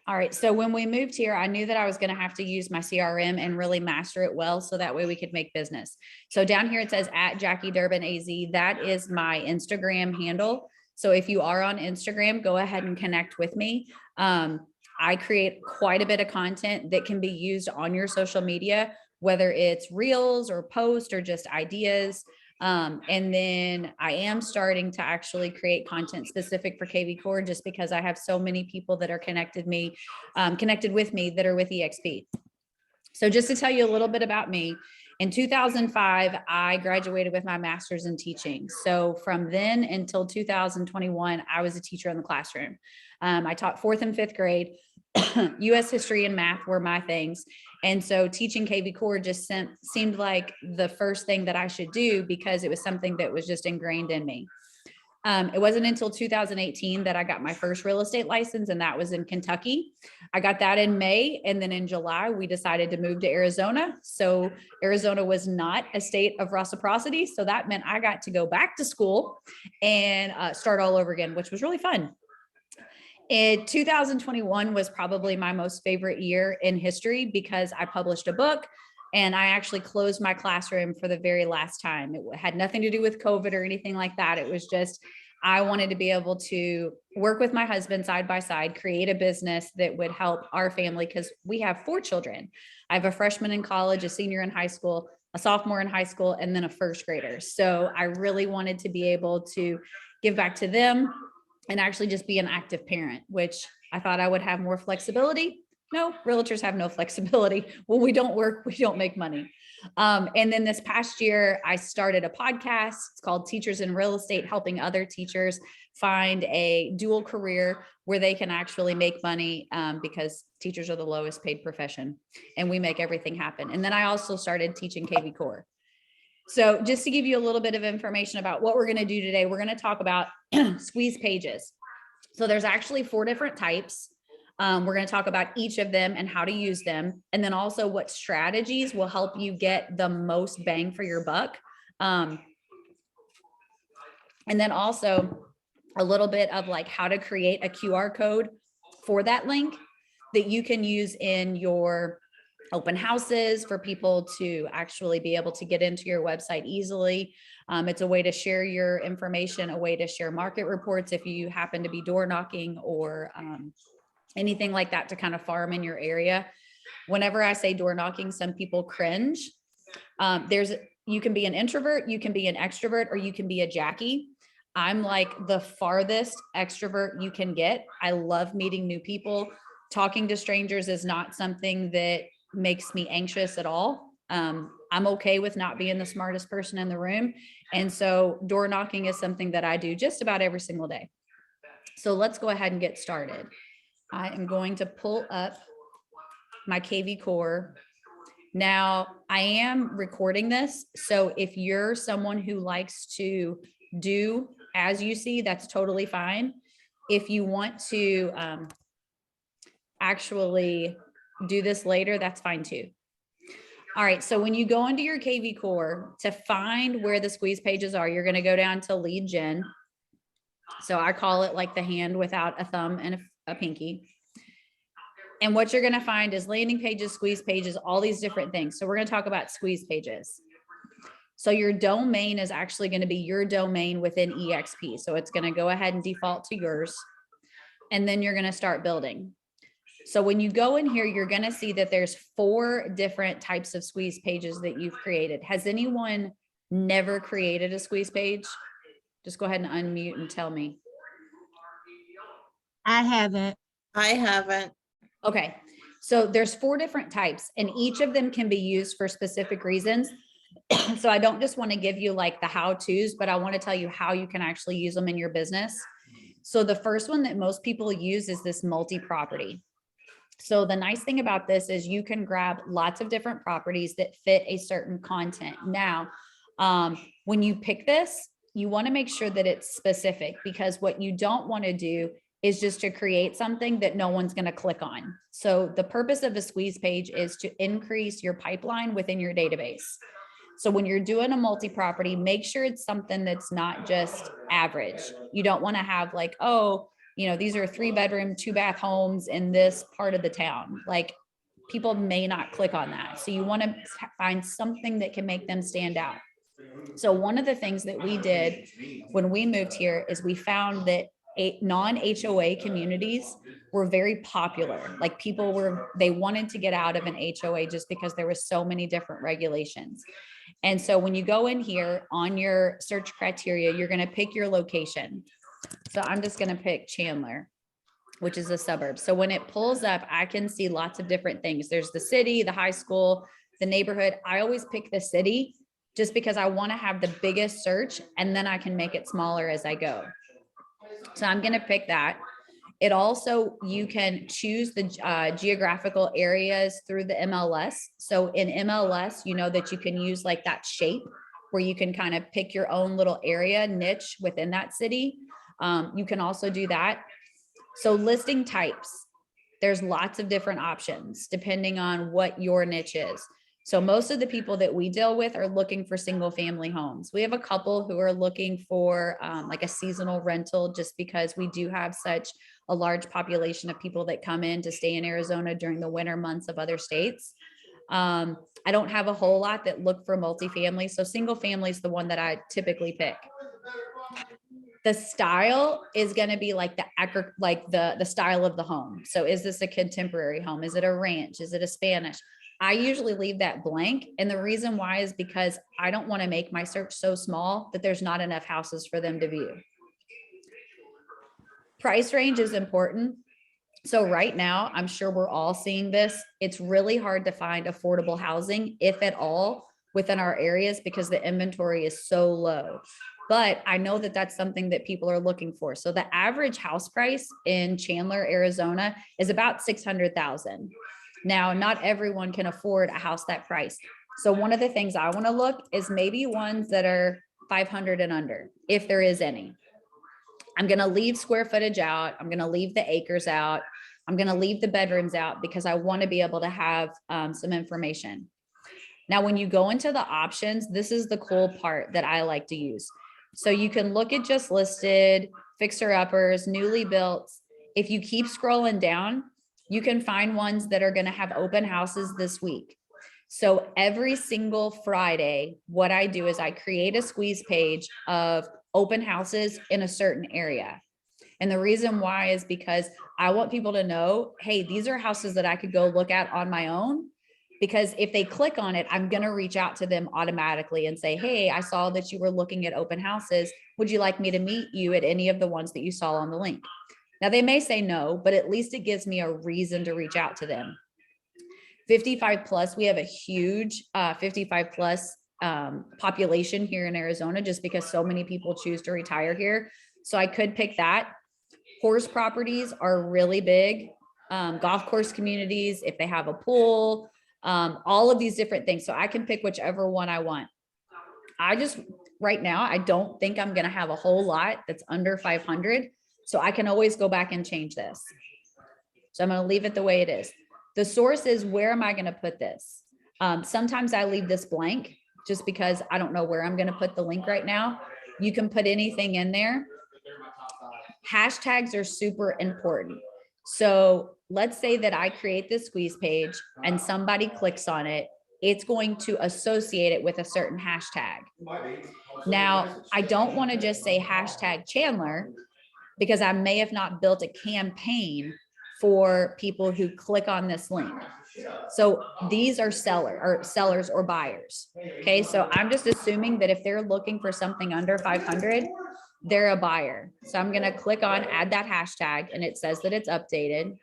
All right. So when we moved here, I knew that I was going to have to use my CRM and really master it well. So that way we could make business. So down here, it says at Jackie Durbin AZ. That is my Instagram handle. So if you are on Instagram, go ahead and connect with me. I create quite a bit of content that can be used on your social media, whether it's reels or posts or just ideas. And then I am starting to actually create content specific for kvCORE just because I have so many people that are connected with me that are with EXP. So just to tell you a little bit about me, in 2005, I graduated with my master's in teaching. So from then until 2021, I was a teacher in the classroom. I taught 4th and 5th grade. US history and math were my things. And so teaching kvCORE just seemed like the first thing that I should do because it was something that was just ingrained in me. It wasn't until 2018 that I got my first real estate license, and that was in Kentucky. I got that in May, and then in July, we decided to move to Arizona. So Arizona was not a state of reciprocity. So that meant I got to go back to school and start all over again, which was really fun. 2021 was probably my most favorite year in history because I published a book and I actually closed my classroom for the very last time. It had nothing to do with COVID or anything like that. It was just, I wanted to be able to work with my husband side by side, create a business that would help our family because we have 4 children. I have a freshman in college, a senior in high school, a sophomore in high school, and then a 1st grader. So I really wanted to be able to give back to them and actually just be an active parent, which I thought I would have more flexibility. No, realtors have no flexibility. When we don't work, we don't make money. And then this past year, I started a podcast. It's called Teachers in Real Estate, helping other teachers find a dual career where they can actually make money because teachers are the lowest paid profession and we make everything happen. And then I also started teaching kvCORE. So just to give you a little bit of information about what we're going to do today, we're going to talk about squeeze pages. So there's actually 4 different types. We're going to talk about each of them and how to use them. And then also what strategies will help you get the most bang for your buck. And then also a little bit of like how to create a QR code for that link that you can use in your open houses for people to actually be able to get into your website easily. It's a way to share your information, a way to share market reports if you happen to be door knocking or anything like that to kind of farm in your area. Whenever I say door knocking, some people cringe. You can be an introvert, you can be an extrovert, or you can be a Jackie. I'm like the farthest extrovert you can get. I love meeting new people. Talking to strangers is not something that makes me anxious at all. I'm okay with not being the smartest person in the room. And so door knocking is something that I do just about every single day. So let's go ahead and get started. I am going to pull up my kvCORE. Now I am recording this. So if you're someone who likes to do as you see, that's totally fine. If you want to actually do this later, that's fine too. All right, so when you go into your kvCORE to find where the squeeze pages are, you're going to go down to lead gen. So I call it like the hand without a thumb and a pinky. And what you're going to find is landing pages, squeeze pages, all these different things. So we're going to talk about squeeze pages. So your domain is actually going to be your domain within EXP. So it's going to go ahead and default to yours. And then you're going to start building. So when you go in here, you're going to see that there's 4 different types of squeeze pages that you've created. Has anyone never created a squeeze page? Just go ahead and unmute and tell me. I haven't. Okay. So there's 4 different types and each of them can be used for specific reasons. So I don't just want to give you like the how-tos, but I want to tell you how you can actually use them in your business. So the first one that most people use is this multi-property. So the nice thing about this is you can grab lots of different properties that fit a certain content. Now, when you pick this, you want to make sure that it's specific because what you don't want to do is just to create something that no one's going to click on. So the purpose of a squeeze page is to increase your pipeline within your database. So when you're doing a multi-property, make sure it's something that's not just average. You don't want to have like, oh, these are 3-bedroom, 2-bath homes in this part of the town. Like, people may not click on that. So you want to find something that can make them stand out. So one of the things that we did when we moved here is we found that non-HOA communities were very popular. Like, they wanted to get out of an HOA just because there was so many different regulations. And so when you go in here on your search criteria, you're going to pick your location. So I'm just going to pick Chandler, which is a suburb. So when it pulls up, I can see lots of different things. There's the city, the high school, the neighborhood. I always pick the city just because I want to have the biggest search, and then I can make it smaller as I go. So I'm going to pick that. It also, you can choose the geographical areas through the MLS. So in MLS, you know that you can use like that shape where you can kind of pick your own little area niche within that city. You can also do that. So listing types, there's lots of different options depending on what your niche is. So most of the people that we deal with are looking for single family homes. We have a couple who are looking for like a seasonal rental, just because we do have such a large population of people that come in to stay in Arizona during the winter months of other states. I don't have a whole lot that look for multifamily. So single family is the one that I typically pick. The style is going to be like the style of the home. So is this a contemporary home? Is it a ranch? Is it a Spanish? I usually leave that blank. And the reason why is because I don't want to make my search so small that there's not enough houses for them to view. Price range is important. So right now, I'm sure we're all seeing this. It's really hard to find affordable housing, if at all, within our areas because the inventory is so low. But I know that that's something that people are looking for. So the average house price in Chandler, Arizona is about $600,000. Now, not everyone can afford a house that price. So one of the things I want to look is maybe ones that are 500 and under, if there is any. I'm going to leave square footage out. I'm going to leave the acres out. I'm going to leave the bedrooms out because I want to be able to have some information. Now, when you go into the options, this is the cool part that I like to use. So you can look at just listed, fixer uppers, newly built. If you keep scrolling down, you can find ones that are going to have open houses this week. So every single Friday, what I do is I create a squeeze page of open houses in a certain area. And the reason why is because I want people to know, hey, these are houses that I could go look at on my own. Because if they click on it, I'm going to reach out to them automatically and say, hey, I saw that you were looking at open houses. Would you like me to meet you at any of the ones that you saw on the link? Now, they may say no, but at least it gives me a reason to reach out to them. 55 plus, we have a huge 55 plus population here in Arizona just because so many people choose to retire here. So I could pick that. Horse properties are really big. Golf course communities, if they have a pool, all of these different things. So I can pick whichever one I want. Right now, I don't think I'm going to have a whole lot that's under 500. So I can always go back and change this. So I'm going to leave it the way it is. The source is, where am I going to put this? Sometimes I leave this blank just because I don't know where I'm going to put the link right now. You can put anything in there. Hashtags are super important. So let's say that I create this squeeze page and somebody clicks on it. It's going to associate it with a certain hashtag. Now, I don't want to just say hashtag Chandler because I may have not built a campaign for people who click on this link. So these are sellers or buyers. Okay, so I'm just assuming that if they're looking for something under 500, they're a buyer. So I'm going to click on add that hashtag and it says that it's updated.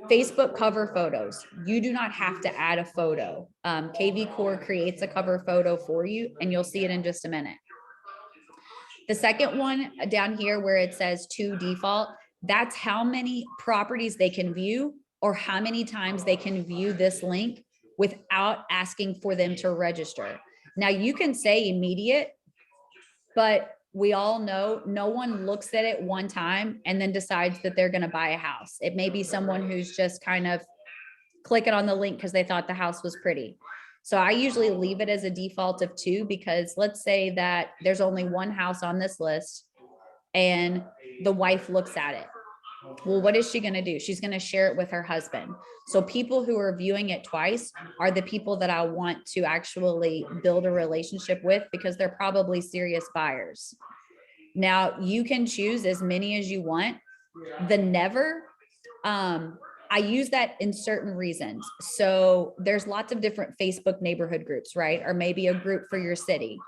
Facebook cover photos. You do not have to add a photo. kvCORE creates a cover photo for you and you'll see it in just a minute. The second one down here where it says to default, that's how many properties they can view or how many times they can view this link without asking for them to register. Now you can say immediate, but we all know no one looks at it one time and then decides that they're going to buy a house. It may be someone who's just kind of clicking on the link because they thought the house was pretty. So I usually leave it as a default of 2 because let's say that there's only one house on this list and the wife looks at it. Well, what is she going to do? She's going to share it with her husband. So people who are viewing it twice are the people that I want to actually build a relationship with, because they're probably serious buyers. Now you can choose as many as you want. The never, I use that in certain reasons. So there's lots of different Facebook neighborhood groups, right? Or maybe a group for your city.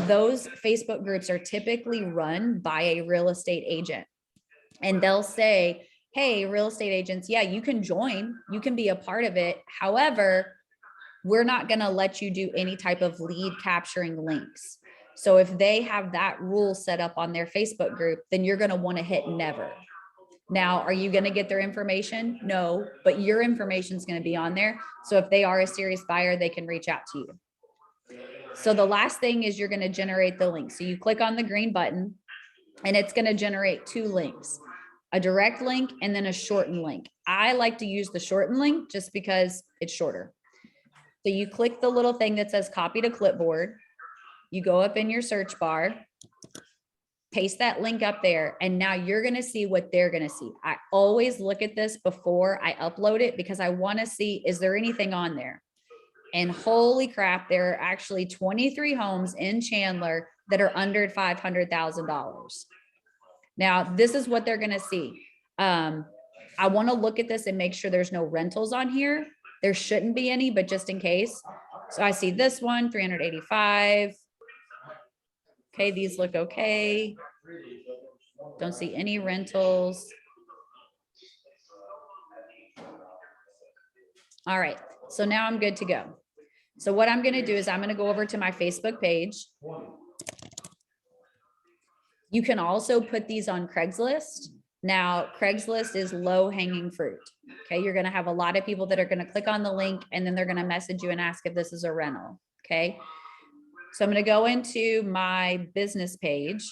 Those Facebook groups are typically run by a real estate agent. And they'll say, hey, real estate agents, yeah, you can join, you can be a part of it. However, we're not going to let you do any type of lead capturing links. So if they have that rule set up on their Facebook group, then you're going to want to hit never. Now, are you going to get their information? No, but your information is going to be on there. So if they are a serious buyer, they can reach out to you. So the last thing is you're going to generate the link. So you click on the green button and it's going to generate 2 links, a direct link and then a shortened link. I like to use the shortened link just because it's shorter. So you click the little thing that says copy to clipboard. You go up in your search bar, paste that link up there, and now you're going to see what they're going to see. I always look at this before I upload it because I want to see, is there anything on there? And holy crap, there are actually 23 homes in Chandler that are under $500,000. Now, this is what they're going to see. I want to look at this and make sure there's no rentals on here. There shouldn't be any, but just in case. So I see this one, 385. Okay, these look okay. Don't see any rentals. All right, so now I'm good to go. So what I'm going to do is I'm going to go over to my Facebook page. You can also put these on Craigslist. Now, Craigslist is low hanging fruit. Okay, you're going to have a lot of people that are going to click on the link and then they're going to message you and ask if this is a rental. Okay, so I'm going to go into my business page.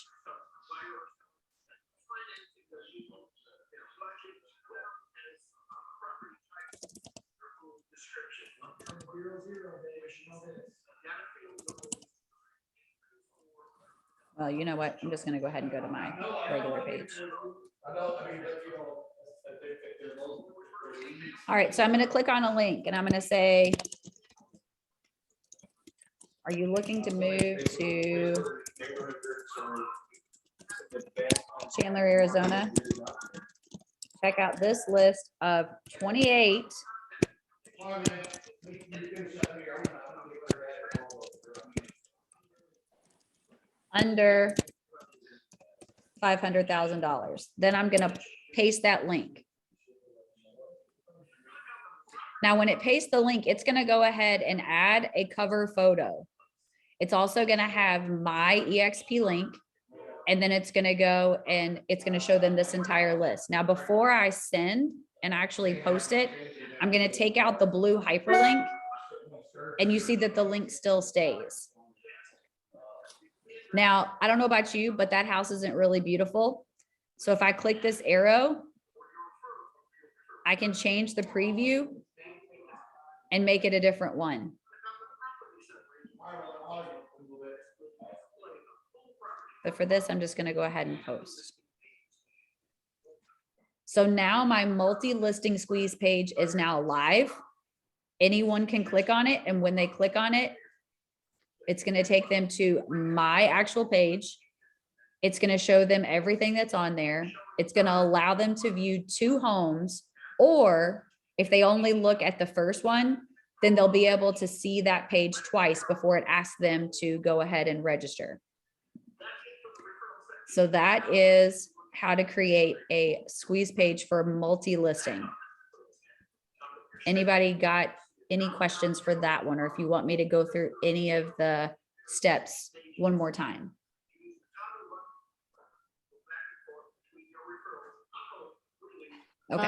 Well, you know what? I'm just going to go ahead and go to my regular page. All right, so I'm going to click on a link and I'm going to say, are you looking to move to Chandler, Arizona? Check out this list of 28 under $500,000. Then I'm going to paste that link. Now, when it pastes the link, it's going to go ahead and add a cover photo. It's also going to have my EXP link, and then it's going to go and it's going to show them this entire list. Now, before I send and actually post it, I'm going to take out the blue hyperlink, and you see that the link still stays. Now, I don't know about you, but that house isn't really beautiful. So if I click this arrow, I can change the preview and make it a different one. But for this, I'm just going to go ahead and post. So now my multi-listing squeeze page is now live. Anyone can click on it. And when they click on it, it's going to take them to my actual page. It's going to show them everything that's on there. It's going to allow them to view 2 homes, or if they only look at the first one, then they'll be able to see that page twice before it asks them to go ahead and register. So that is how to create a squeeze page for multi-listing. Anybody got any questions for that one? Or if you want me to go through any of the steps one more time. Okay.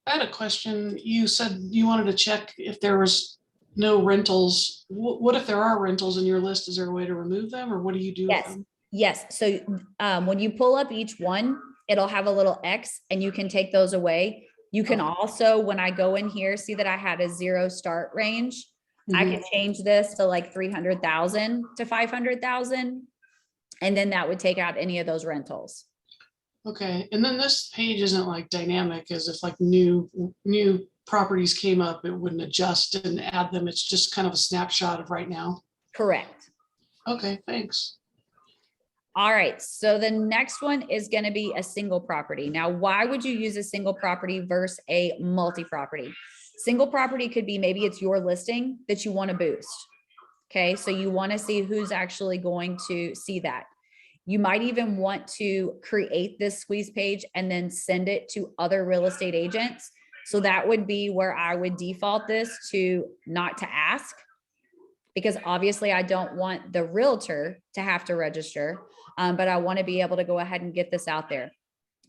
I had a question. You said you wanted to check if there was no rentals. What if there are rentals in your list? Is there a way to remove them, or what do you do with them? Yes. So when you pull up each one, it'll have a little X and you can take those away. You can also, when I go in here, see that I had a 0 start range. I can change this to like 300,000 to 500,000. And then that would take out any of those rentals. Okay, and then this page isn't like dynamic, as if like new properties came up, it wouldn't adjust and add them. It's just kind of a snapshot of right now. Correct. Okay, thanks. All right, so the next one is going to be a single property. Now, why would you use a single property versus a multi-property? Single property could be, maybe it's your listing that you want to boost. Okay, so you want to see who's actually going to see that. You might even want to create this squeeze page and then send it to other real estate agents. So that would be where I would default this to not to ask, because obviously I don't want the realtor to have to register, but I want to be able to go ahead and get this out there.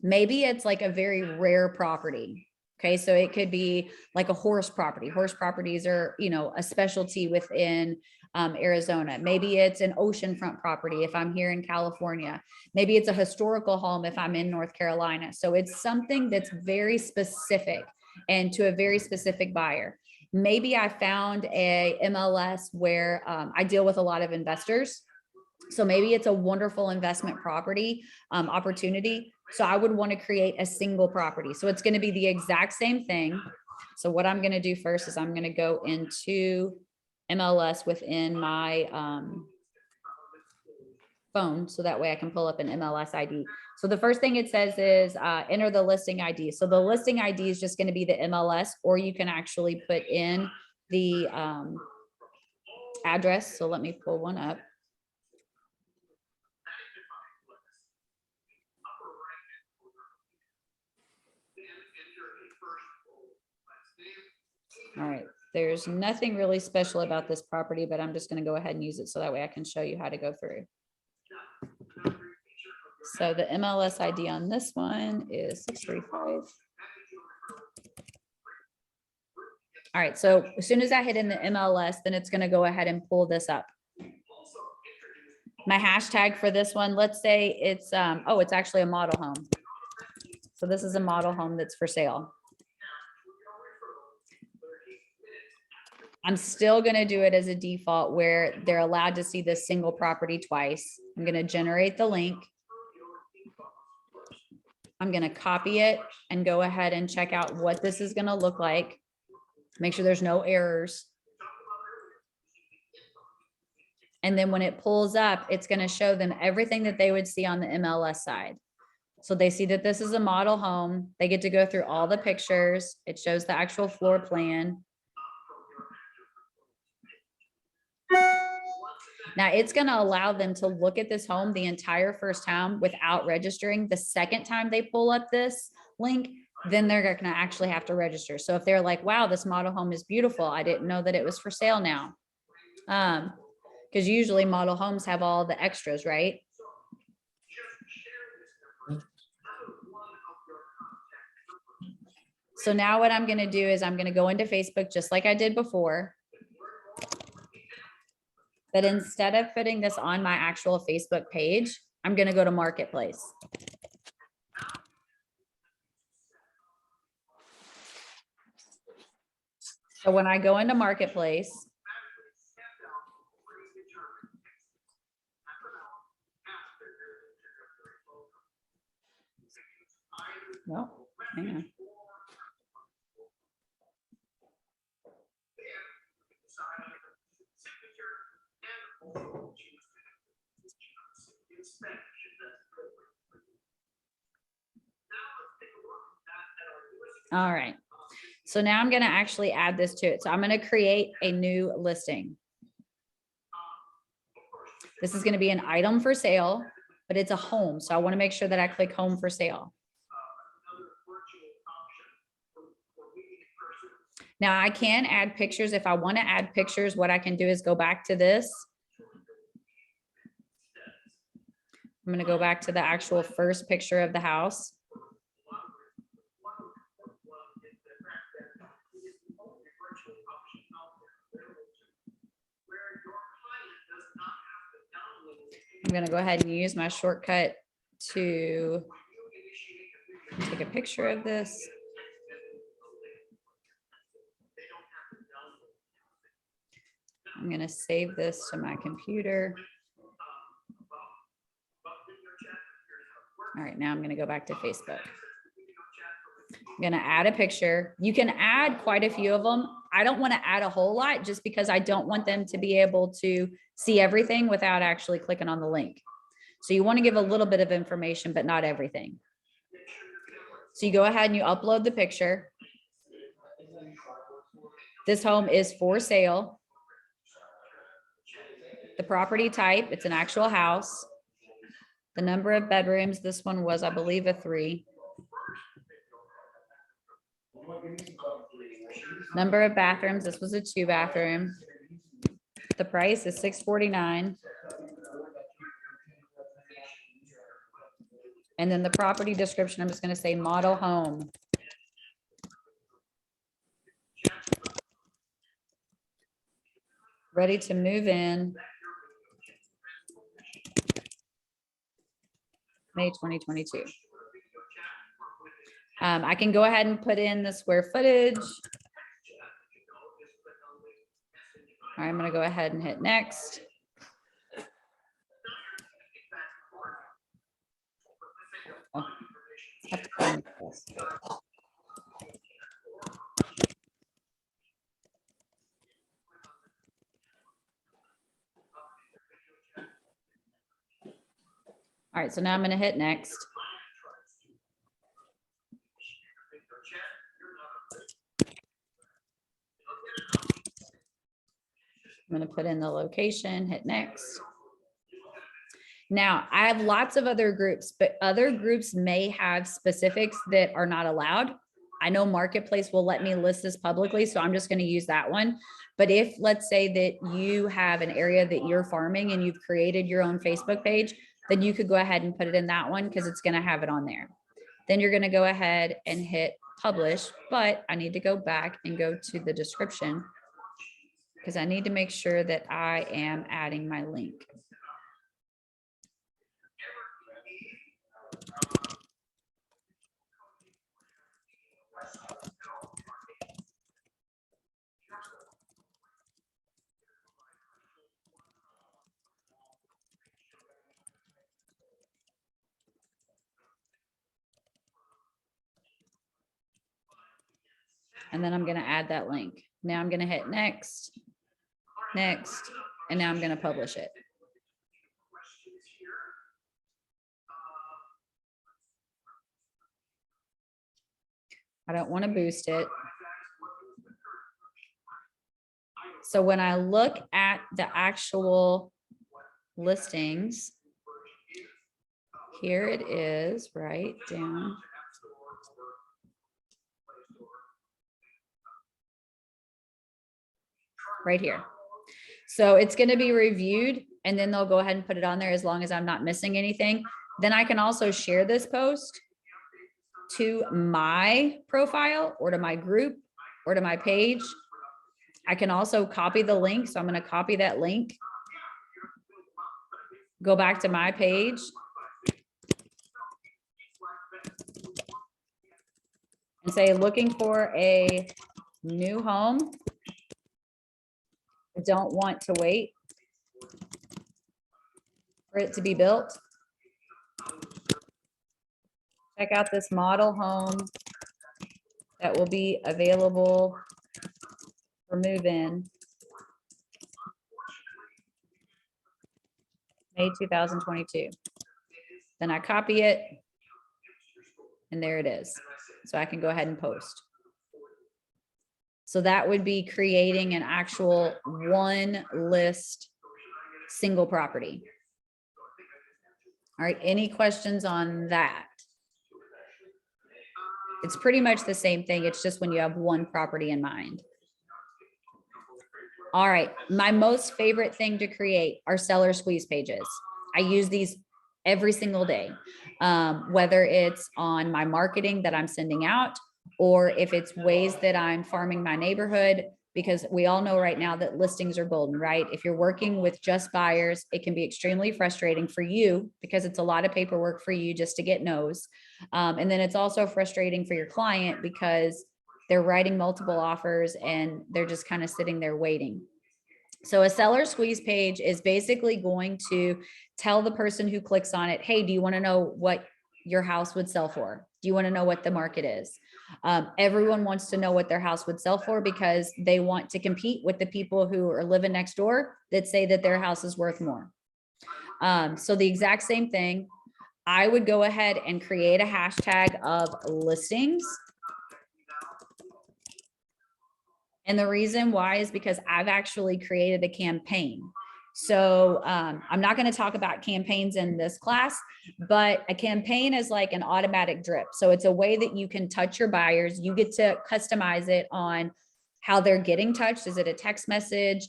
Maybe it's like a very rare property. Okay, so it could be like a horse property. Horse properties are, you know, a specialty within Arizona. Maybe it's an oceanfront property if I'm here in California. Maybe it's a historical home if I'm in North Carolina. So it's something that's very specific and to a very specific buyer. Maybe I found a MLS where I deal with a lot of investors. So maybe it's a wonderful investment property opportunity. So I would want to create a single property. So it's going to be the exact same thing. So what I'm going to do first is I'm going to go into MLS within my phone. So that way I can pull up an MLS ID. So the first thing it says is enter the listing ID. So the listing ID is just going to be the MLS, or you can actually put in the address. So let me pull one up. All right, there's nothing really special about this property, but I'm just going to go ahead and use it so that way I can show you how to go through. So the MLS ID on this one is 635. All right, so as soon as I hit in the MLS, then it's going to go ahead and pull this up. My hashtag for this one, let's say it's, oh, it's actually a model home. So this is a model home that's for sale. I'm still going to do it as a default where they're allowed to see this single property twice. I'm going to generate the link. I'm going to copy it and go ahead and check out what this is going to look like. Make sure there's no errors. And then when it pulls up, it's going to show them everything that they would see on the MLS side. So they see that this is a model home. They get to go through all the pictures. It shows the actual floor plan. Now it's going to allow them to look at this home the entire first time without registering. The second time they pull up this link, then they're going to actually have to register. So if they're like, wow, this model home is beautiful, I didn't know that it was for sale now. Because usually model homes have all the extras, right? So now what I'm going to do is I'm going to go into Facebook just like I did before. But instead of putting this on my actual Facebook page, I'm going to go to Marketplace. So when I go into Marketplace, no, hang on. All right. So now I'm going to actually add this to it. So I'm going to create a new listing. This is going to be an item for sale, but it's a home. So I want to make sure that I click home for sale. Now I can add pictures. If I want to add pictures, what I can do is go back to this. I'm going to go back to the actual first picture of the house. I'm going to go ahead and use my shortcut to take a picture of this. I'm going to save this to my computer. All right, now I'm going to go back to Facebook. I'm going to add a picture. You can add quite a few of them. I don't want to add a whole lot just because I don't want them to be able to see everything without actually clicking on the link. So you want to give a little bit of information, but not everything. So you go ahead and you upload the picture. This home is for sale. The property type, it's an actual house. The number of bedrooms, this one was, I believe, a 3. Number of bathrooms, this was a 2-bathroom. The price is $649. And then the property description, I'm just going to say model home. Ready to move in. May 2022. I can go ahead and put in the square footage. All right, I'm going to go ahead and hit next. Oh, have to find this. All right, so now I'm going to hit next. I'm going to put in the location, hit next. Now, I have lots of other groups, but other groups may have specifics that are not allowed. I know Marketplace will let me list this publicly, so I'm just going to use that one. But if, let's say that you have an area that you're farming and you've created your own Facebook page, then you could go ahead and put it in that one because it's going to have it on there. Then you're going to go ahead and hit publish, but I need to go back and go to the description because I need to make sure that I am adding my link. And then I'm going to add that link. Now I'm going to hit next, next, and now I'm going to publish it. I don't want to boost it. So when I look at the actual listings, here it is right down. Right here. So it's going to be reviewed and then they'll go ahead and put it on there as long as I'm not missing anything. Then I can also share this post to my profile or to my group or to my page. I can also copy the link. So I'm going to copy that link, go back to my page, and say, looking for a new home. I don't want to wait for it to be built. Check out this model home that will be available for move-in May 2022. Then I copy it and there it is. So I can go ahead and post. So that would be creating an actual one list single property. All right, any questions on that? It's pretty much the same thing. It's just when you have one property in mind. All right, my most favorite thing to create are seller squeeze pages. I use these every single day, whether it's on my marketing that I'm sending out, or if it's ways that I'm farming my neighborhood, because we all know right now that listings are golden, right? If you're working with just buyers, it can be extremely frustrating for you because it's a lot of paperwork for you just to get no's. And then it's also frustrating for your client because they're writing multiple offers and they're just kind of sitting there waiting. So a seller squeeze page is basically going to tell the person who clicks on it, hey, do you want to know what your house would sell for? Do you want to know what the market is? Everyone wants to know what their house would sell for because they want to compete with the people who are living next door that say that their house is worth more. So the exact same thing, I would go ahead and create a hashtag of listings. And the reason why is because I've actually created a campaign. So I'm not going to talk about campaigns in this class, but a campaign is like an automatic drip. So it's a way that you can touch your buyers. You get to customize it on how they're getting touched. Is it a text message?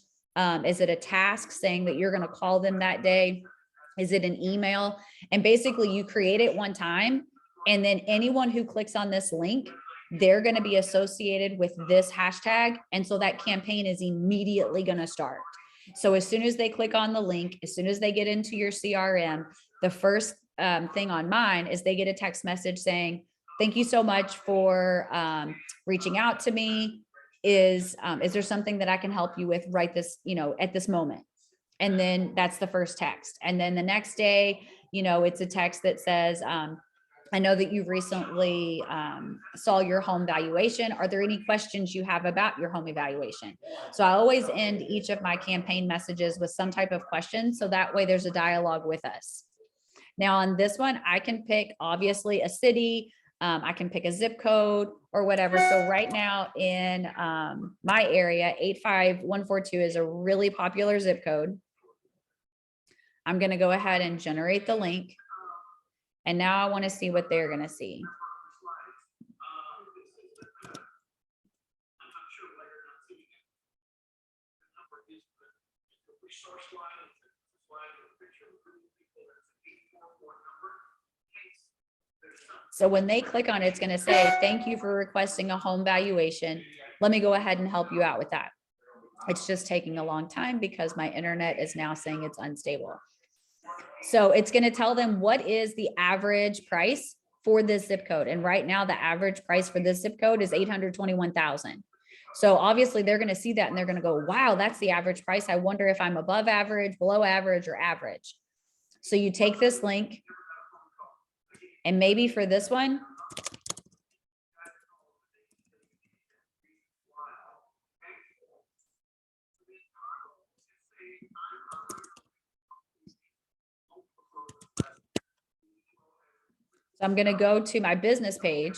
Is it a task saying that you're going to call them that day? Is it an email? And basically you create it one time, and then anyone who clicks on this link, they're going to be associated with this hashtag. And so that campaign is immediately going to start. So as soon as they click on the link, as soon as they get into your CRM, the first thing on mine is they get a text message saying, thank you so much for reaching out to me. Is there something that I can help you with right this, at this moment? And then that's the first text. And then the next day, it's a text that says, I know that you recently saw your home valuation. Are there any questions you have about your home evaluation? So I always end each of my campaign messages with some type of question. So that way there's a dialogue with us. Now on this one, I can pick obviously a city. I can pick a zip code or whatever. So right now in my area, 85142 is a really popular zip code. I'm going to go ahead and generate the link. And now I want to see what they're going to see. So when they click on it, it's going to say, thank you for requesting a home valuation. Let me go ahead and help you out with that. It's just taking a long time because my internet is now saying it's unstable. So it's going to tell them what is the average price for this zip code. And right now, the average price for this zip code is 821,000. So obviously they're going to see that and they're going to go, wow, that's the average price. I wonder if I'm above average, below average, or average. So you take this link, and maybe for this one, so I'm going to go to my business page.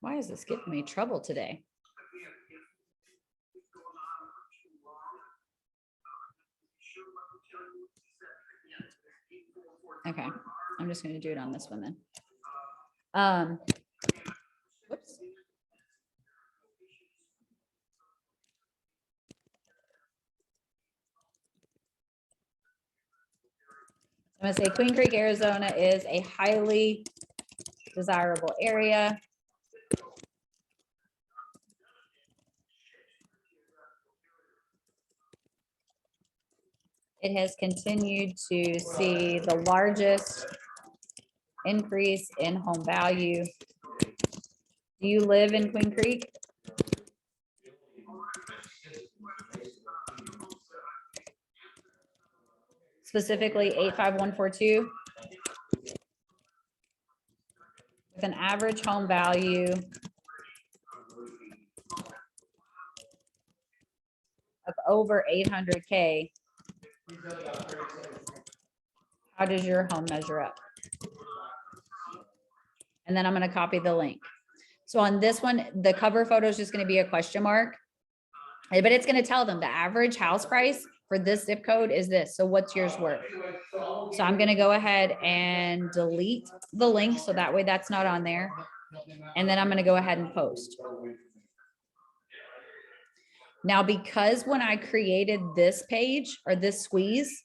Why is this giving me trouble today? Okay, I'm just going to do it on this one then. Whoops. I'm going to say Queen Creek, Arizona is a highly desirable area. It has continued to see the largest increase in home value. Do you live in Queen Creek? Specifically 85142, with an average home value of over 800K. How does your home measure up? And then I'm going to copy the link. So on this one, the cover photo is just going to be a question mark, but it's going to tell them the average house price for this zip code is this. So what's yours worth? So I'm going to go ahead and delete the link. So that way that's not on there. And then I'm going to go ahead and post. Now, because when I created this page or this squeeze,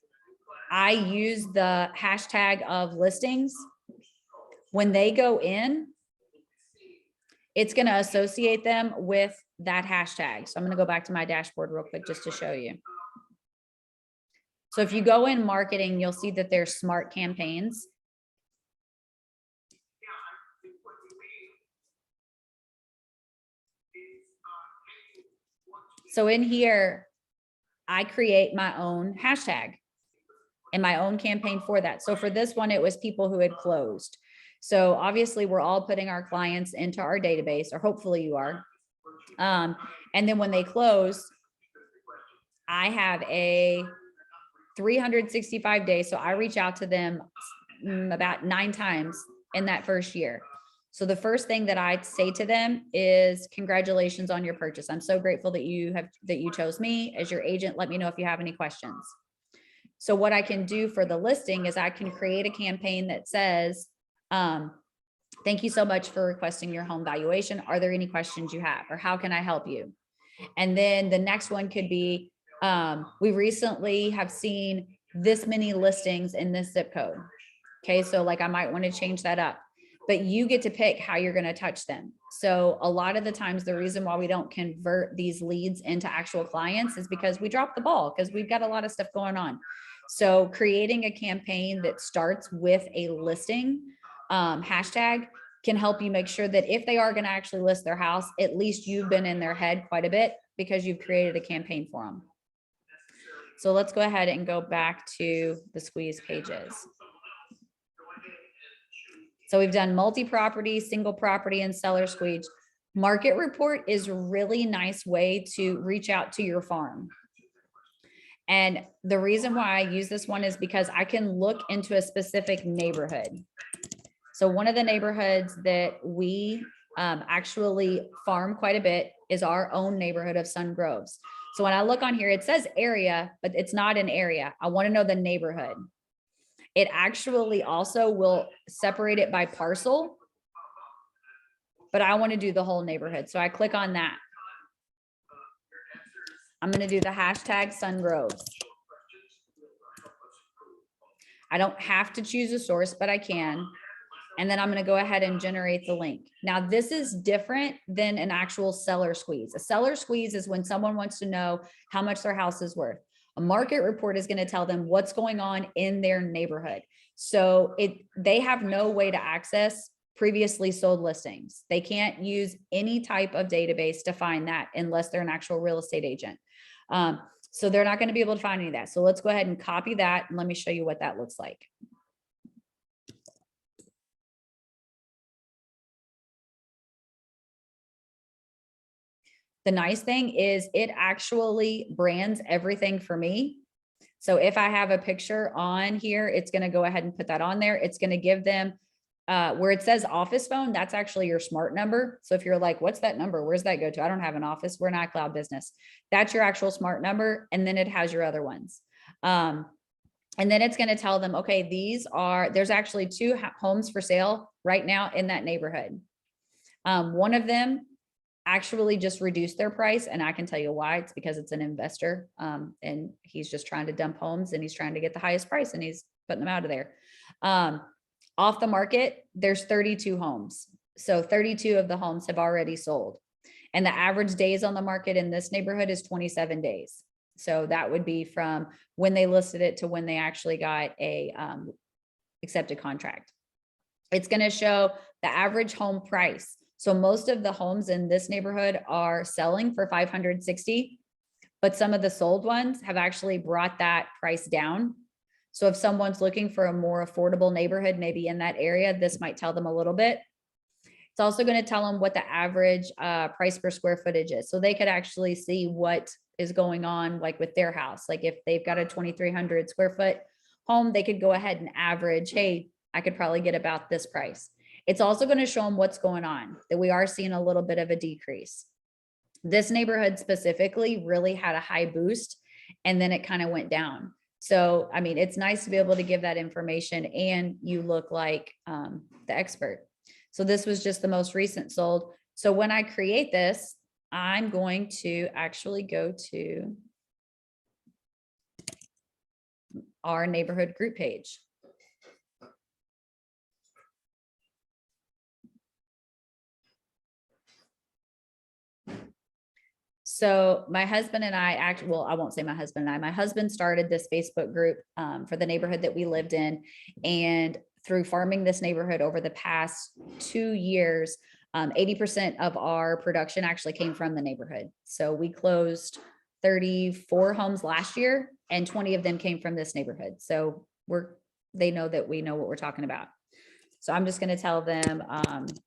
I use the hashtag of listings. When they go in, it's going to associate them with that hashtag. So I'm going to go back to my dashboard real quick just to show you. So if you go in marketing, you'll see that there's smart campaigns. So in here, I create my own hashtag and my own campaign for that. So for this one, it was people who had closed. So obviously we're all putting our clients into our database, or hopefully you are. And then when they close, I have a 365 days. So I reach out to them about 9 times in that first year. So the first thing that I say to them is, congratulations on your purchase. I'm so grateful that you chose me as your agent. Let me know if you have any questions. So what I can do for the listing is I can create a campaign that says, thank you so much for requesting your home valuation. Are there any questions you have, or how can I help you? And then the next one could be, we recently have seen this many listings in this zip code. Okay, so like I might want to change that up, but you get to pick how you're going to touch them. So a lot of the times, the reason why we don't convert these leads into actual clients is because we drop the ball, because we've got a lot of stuff going on. So creating a campaign that starts with a listing hashtag can help you make sure that if they are going to actually list their house, at least you've been in their head quite a bit because you've created a campaign for them. So let's go ahead and go back to the squeeze pages. So we've done multi-property, single property, and seller squeeze. Market report is a really nice way to reach out to your farm. And the reason why I use this one is because I can look into a specific neighborhood. So one of the neighborhoods that we actually farm quite a bit is our own neighborhood of Sun Groves. So when I look on here, it says area, but it's not an area. I want to know the neighborhood. It actually also will separate it by parcel, but I want to do the whole neighborhood. So I click on that. I'm going to do the hashtag Sun Groves. I don't have to choose a source, but I can. And then I'm going to go ahead and generate the link. Now, this is different than an actual seller squeeze. A seller squeeze is when someone wants to know how much their house is worth. A market report is going to tell them what's going on in their neighborhood. So they have no way to access previously sold listings. They can't use any type of database to find that unless they're an actual real estate agent. So they're not going to be able to find any of that. So let's go ahead and copy that. And let me show you what that looks like. The nice thing is it actually brands everything for me. So if I have a picture on here, it's going to go ahead and put that on there. It's going to give them where it says office phone, that's actually your smart number. So if you're like, what's that number? Where's that go to? I don't have an office. We're not cloud business. That's your actual smart number. And then it has your other ones. And then it's going to tell them, okay, there's actually 2 homes for sale right now in that neighborhood. One of them actually just reduced their price. And I can tell you why. It's because it's an investor and he's just trying to dump homes and he's trying to get the highest price and he's putting them out of there. Off the market, there's 32 homes. So 32 of the homes have already sold. And the average days on the market in this neighborhood is 27 days. So that would be from when they listed it to when they actually got a accepted contract. It's going to show the average home price. So most of the homes in this neighborhood are selling for $560,000, but some of the sold ones have actually brought that price down. So if someone's looking for a more affordable neighborhood, maybe in that area, this might tell them a little bit. It's also going to tell them what the average price per square footage is. So they could actually see what is going on like with their house. Like if they've got a 2,300 square foot home, they could go ahead and average, hey, I could probably get about this price. It's also going to show them what's going on, that we are seeing a little bit of a decrease. This neighborhood specifically really had a high boost and then it kind of went down. So, I mean, it's nice to be able to give that information and you look like the expert. So this was just the most recent sold. So when I create this, I'm going to actually go to our neighborhood group page. So my husband and I well, I won't say my husband and I, my husband started this Facebook group for the neighborhood that we lived in. And through farming this neighborhood over the past 2 years, 80% of our production actually came from the neighborhood. So we closed 34 homes last year and 20 of them came from this neighborhood. So they know that we know what we're talking about. So I'm just going to tell them, good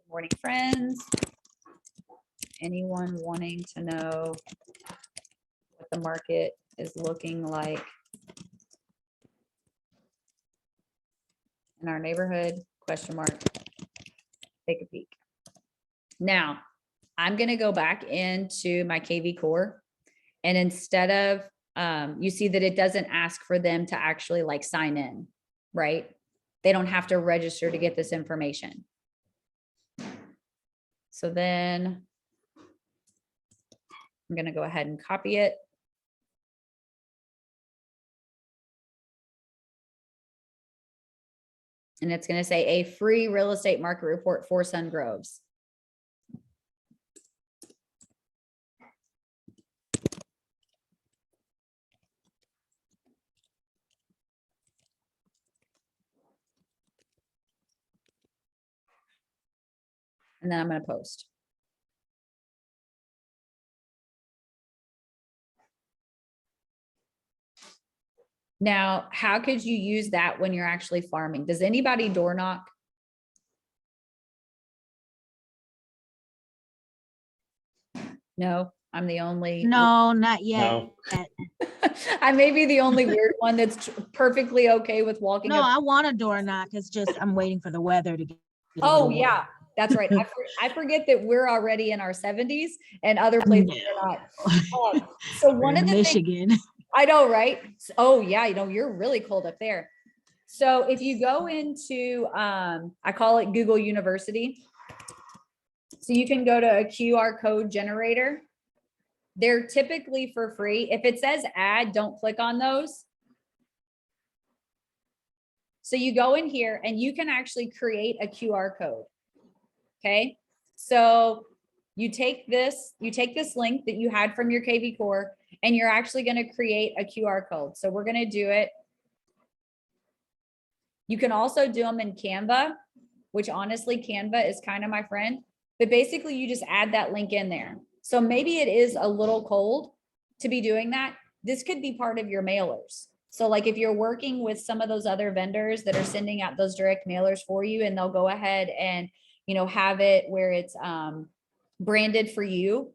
morning, friends. Anyone wanting to know what the market is looking like in our neighborhood? Question mark. Take a peek. Now, I'm going to go back into my kvCORE, and instead of, you see that it doesn't ask for them to actually like sign in, right? They don't have to register to get this information. So then I'm going to go ahead and copy it. And it's going to say a free real estate market report for Sun Groves. And then I'm going to post. Now, how could you use that when you're actually farming? Does anybody door knock? No, I'm the only. No, not yet. No. I may be the only weird one that's perfectly okay with walking No, up. I want a door knock. It's just I'm waiting for the weather to get. Oh yeah, that's right. I forget that we're already in our 70s and other places are not. So one of the Michigan. things, I know, right? Oh yeah, you're really cold up there. So if you go into, I call it Google University. So you can go to a QR code generator. They're typically for free. If it says add, don't click on those. So you go in here and you can actually create a QR code. Okay. So you take this link that you had from your kvCORE and you're actually going to create a QR code. So we're going to do it. You can also do them in Canva, which honestly, Canva is kind of my friend, but basically you just add that link in there. So maybe it is a little cold to be doing that. This could be part of your mailers. So like if you're working with some of those other vendors that are sending out those direct mailers for you, and they'll go ahead and, have it where it's branded for you,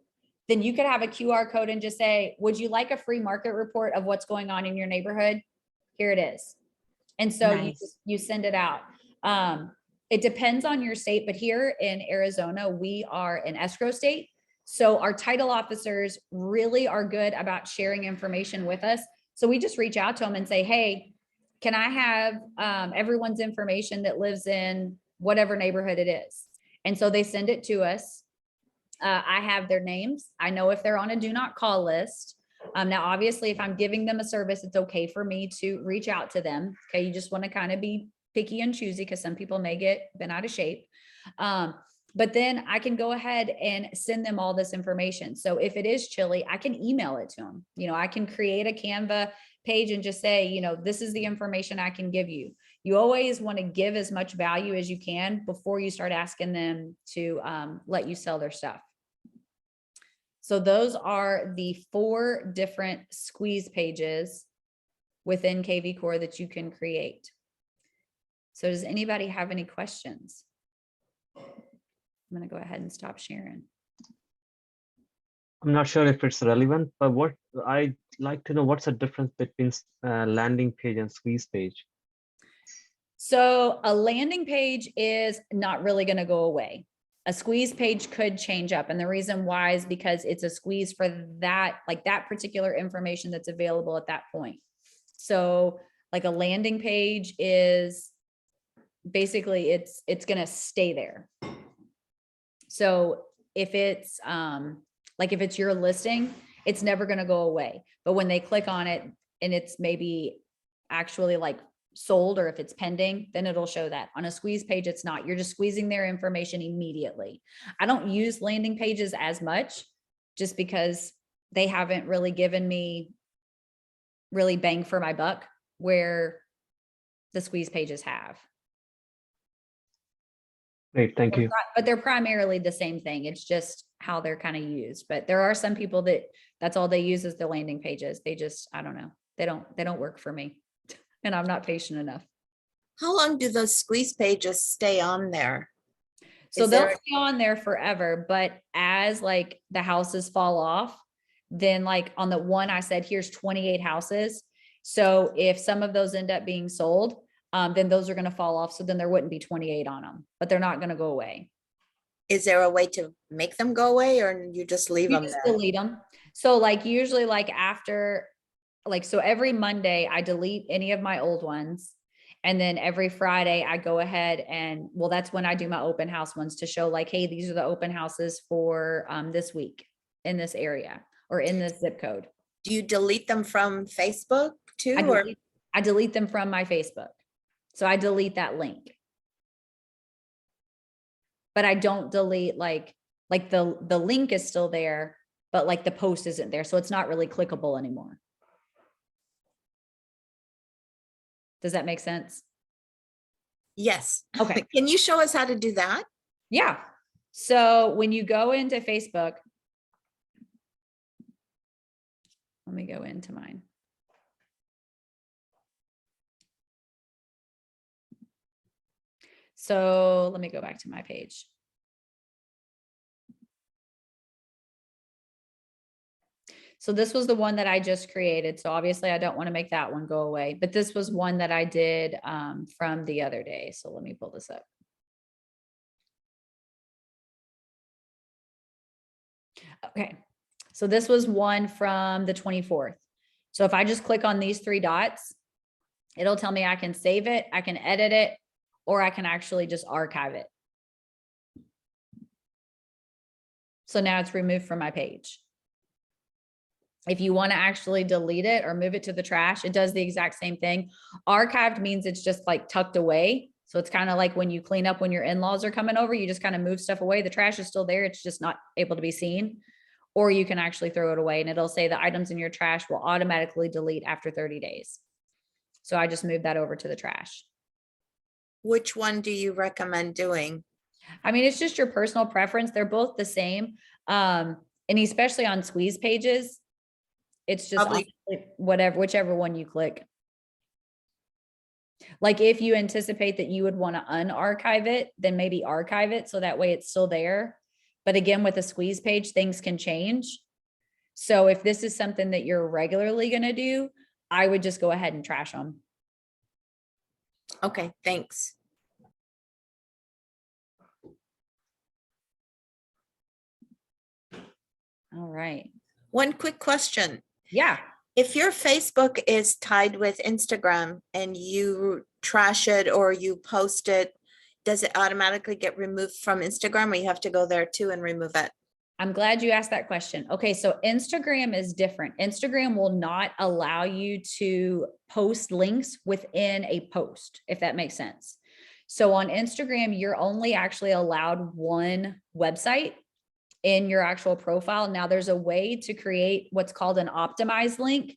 then you could have a QR code and just say, would you like a free market report of what's going on in your neighborhood? Here it is. And so Nice. you send it out. It depends on your state, but here in Arizona, we are an escrow state. So our title officers really are good about sharing information with us. So we just reach out to them and say, hey, can I have everyone's information that lives in whatever neighborhood it is? And so they send it to us. I have their names. I know if they're on a do not call list. Now, obviously, if I'm giving them a service, it's okay for me to reach out to them. Okay. You just want to kind of be picky and choosy because some people may get bent out of shape. But then I can go ahead and send them all this information. So if it is chilly, I can email it to them. I can create a Canva page and just say, this is the information I can give you. You always want to give as much value as you can before you start asking them to let you sell their stuff. So those are the 4 different squeeze pages within kvCORE that you can create. So does anybody have any questions? I'm going to go ahead and stop sharing. I'm not sure if it's relevant, but what I'd like to know, what's the difference between landing page and squeeze page? So a landing page is not really going to go away. A squeeze page could change up. And the reason why is because it's a squeeze for that, like that particular information that's available at that point. So like a landing page is basically it's going to stay there. So if it's like if it's your listing, it's never going to go away. But when they click on it and it's maybe actually like sold, or if it's pending, then it'll show that. On a squeeze page, it's not. You're just squeezing their information immediately. I don't use landing pages as much just because they haven't really given me really bang for my buck where the squeeze pages have. Great, thank you. But they're primarily the same thing. It's just how they're kind of used. But there are some people that that's all they use is the landing pages. They just, I don't know. They don't work for me. And I'm not patient enough. How long do those squeeze pages stay on there? So Is they'll there- stay on there forever, but as like the houses fall off, then like on the one I said, here's 28 houses. So if some of those end up being sold, then those are going to fall off. So then there wouldn't be 28 on them, but they're not going to go away. Is there a way to make them go away, or you just leave You them just there? delete them. So like usually like after, like, so every Monday I delete any of my old ones. And then every Friday I go ahead and, well, that's when I do my open house ones to show like, hey, these are the open houses for this week in this area or in this zip code. Do you delete them from Facebook too? I delete them from my Facebook. So I delete that link. But I don't delete like the link is still there, but like the post isn't there. So it's not really clickable anymore. Does that make sense? Yes. Okay. Can you show us how to do that? Yeah. So when you go into Facebook, let me go into mine. So let me go back to my page. So this was the one that I just created. So obviously I don't want to make that one go away, but this was one that I did from the other day. So let me pull this up. Okay. So this was one from the 24th. So if I just click on these three dots, it'll tell me I can save it, I can edit it, or I can actually just archive it. So now it's removed from my page. If you want to actually delete it or move it to the trash, it does the exact same thing. Archived means it's just like tucked away. So it's kind of like when you clean up when your in-laws are coming over, you just kind of move stuff away. The trash is still there. It's just not able to be seen. Or you can actually throw it away and it'll say the items in your trash will automatically delete after 30 days. So I just moved that over to the trash. Which one do you recommend doing? I mean, it's just your personal preference. They're both the same. And especially on squeeze pages, it's just Probably- honestly whatever, whichever one you click. Like if you anticipate that you would want to unarchive it, then maybe archive it. So that way it's still there. But again, with a squeeze page, things can change. So if this is something that you're regularly going to do, I would just go ahead and trash them. Okay, thanks. All right. One quick question. Yeah. If your Facebook is tied with Instagram and you trash it or you post it, does it automatically get removed from Instagram, or you have to go there too and remove it? I'm glad you asked that question. Okay, so Instagram is different. Instagram will not allow you to post links within a post, if that makes sense. So on Instagram, you're only actually allowed one website in your actual profile. Now there's a way to create what's called an optimized link.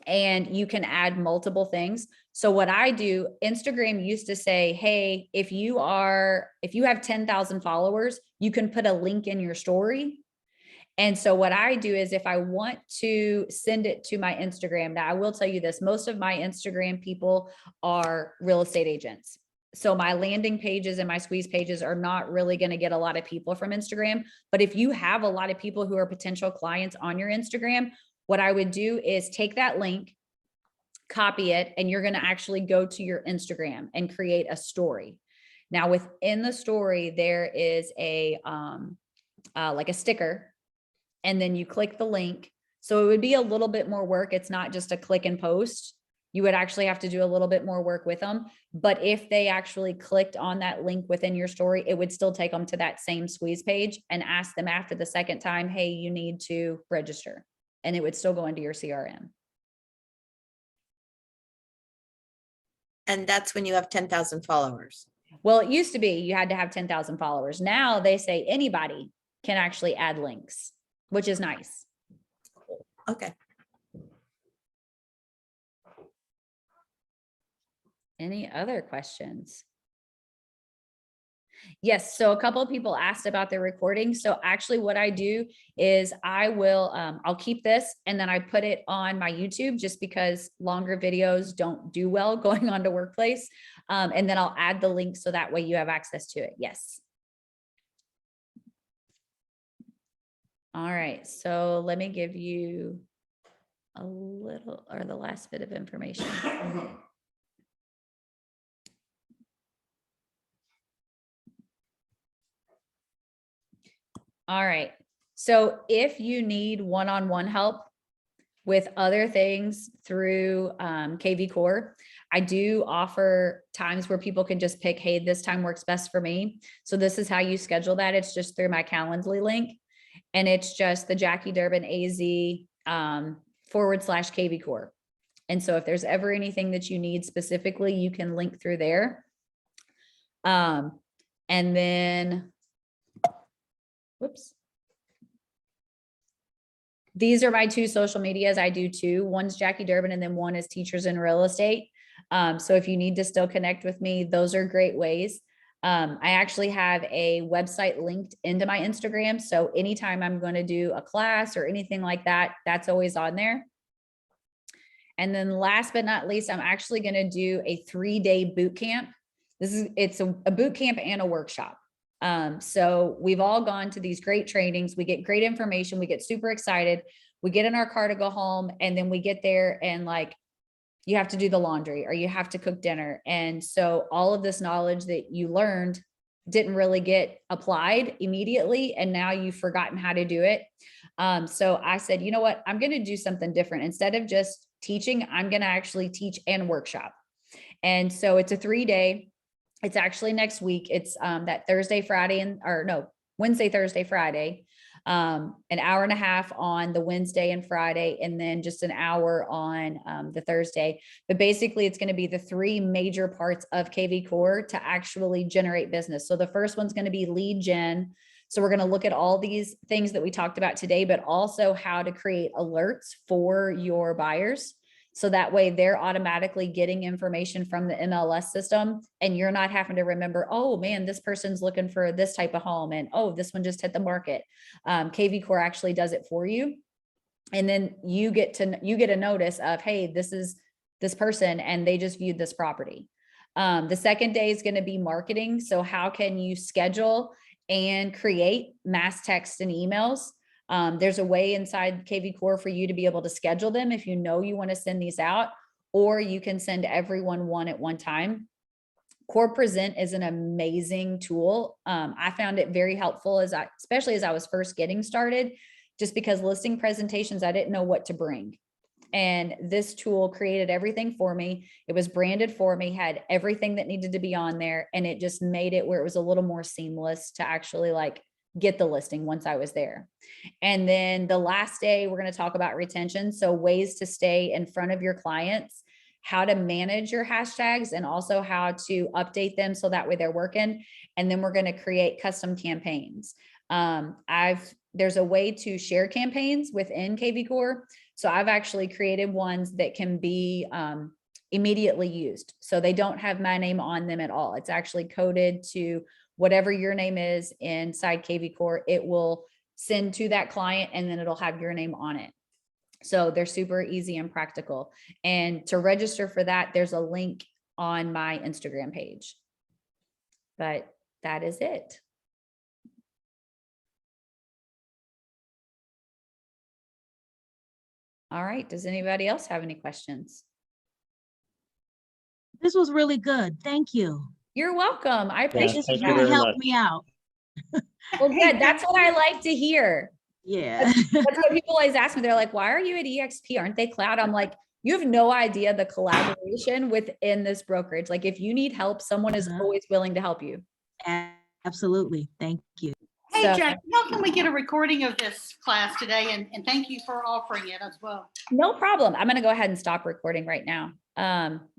And you can add multiple things. So what I do, Instagram used to say, hey, if you have 10,000 followers, you can put a link in your story. And so what I do is if I want to send it to my Instagram, now I will tell you this, most of my Instagram people are real estate agents. So my landing pages and my squeeze pages are not really going to get a lot of people from Instagram. But if you have a lot of people who are potential clients on your Instagram, what I would do is take that link, copy it, and you're going to actually go to your Instagram and create a story. Now within the story, there is a like a sticker, and then you click the link. So it would be a little bit more work. It's not just a click and post. You would actually have to do a little bit more work with them. But if they actually clicked on that link within your story, it would still take them to that same squeeze page and ask them after the second time, hey, you need to register. And it would still go into your CRM. And that's when you have 10,000 followers. Well, it used to be you had to have 10,000 followers. Now they say anybody can actually add links, which is nice. Okay. Any other questions? Yes, so a couple of people asked about the recording. So actually what I do is I will, I'll keep this and then I put it on my YouTube just because longer videos don't do well going on to Workplace. And then I'll add the link so that way you have access to it. Yes. All right, so let me give you a little, or the last bit of information. All right. So if you need one-on-one help with other things through kvCORE, I do offer times where people can just pick, hey, this time works best for me. So this is how you schedule that. It's just through my Calendly link. And it's just the Jackie Durbin AZ /kvCORE. And so if there's ever anything that you need specifically, you can link through there. And then whoops. These are my two social medias. I do two. One's Jackie Durbin and then one is Teachers in Real Estate. So if you need to still connect with me, those are great ways. I actually have a website linked into my Instagram. So anytime I'm going to do a class or anything like that, that's always on there. And then last but not least, I'm actually going to do a 3-day boot camp. It's a boot camp and a workshop. So we've all gone to these great trainings. We get great information. We get super excited. We get in our car to go home and then we get there and like, you have to do the laundry or you have to cook dinner. And so all of this knowledge that you learned didn't really get applied immediately. And now you've forgotten how to do it. So I said, you know what, I'm going to do something different. Instead of just teaching, I'm going to actually teach and workshop. And so it's a 3-day. It's actually next week. It's that Thursday, Friday, Wednesday, Thursday, Friday, an hour and a half on the Wednesday and Friday, and then just an hour on the Thursday. But basically it's going to be the 3 major parts of kvCORE to actually generate business. So the first one's going to be lead gen. So we're going to look at all these things that we talked about today, but also how to create alerts for your buyers. So that way they're automatically getting information from the MLS system and you're not having to remember, oh man, this person's looking for this type of home. And oh, this one just hit the market. kvCORE actually does it for you. And then you get a notice of, hey, this is this person and they just viewed this property. The second day is going to be marketing. So how can you schedule and create mass text and emails? There's a way inside kvCORE for you to be able to schedule them if you know you want to send these out, or you can send everyone one at one time. Core Present is an amazing tool. I found it very helpful especially as I was first getting started, just because listing presentations, I didn't know what to bring. And this tool created everything for me. It was branded for me, had everything that needed to be on there. And it just made it where it was a little more seamless to actually like get the listing once I was there. And then the last day, we're going to talk about retention. So ways to stay in front of your clients, how to manage your hashtags, and also how to update them so that way they're working. And then we're going to create custom campaigns. There's a way to share campaigns within kvCORE. So I've actually created ones that can be immediately used. So they don't have my name on them at all. It's actually coded to whatever your name is inside kvCORE. It will send to that client and then it'll have your name on it. So they're super easy and practical. And to register for that, there's a link on my Instagram page. But that is it. All right. Does anybody else have any questions? This was really good. Thank you. You're welcome. I Yeah, appreciate This thank you that. really very helped much. me out. Well, good. That's what I like to hear. Yeah. That's what people always ask me. They're like, why are you at EXP? Aren't they cloud? I'm like, you have no idea the collaboration within this brokerage. Like if you need help, someone is always willing to help you. Absolutely. Thank you. Hey, So- Jack, how can we get a recording of this class today? And thank you for offering it as well. No problem. I'm going to go ahead and stop recording right now.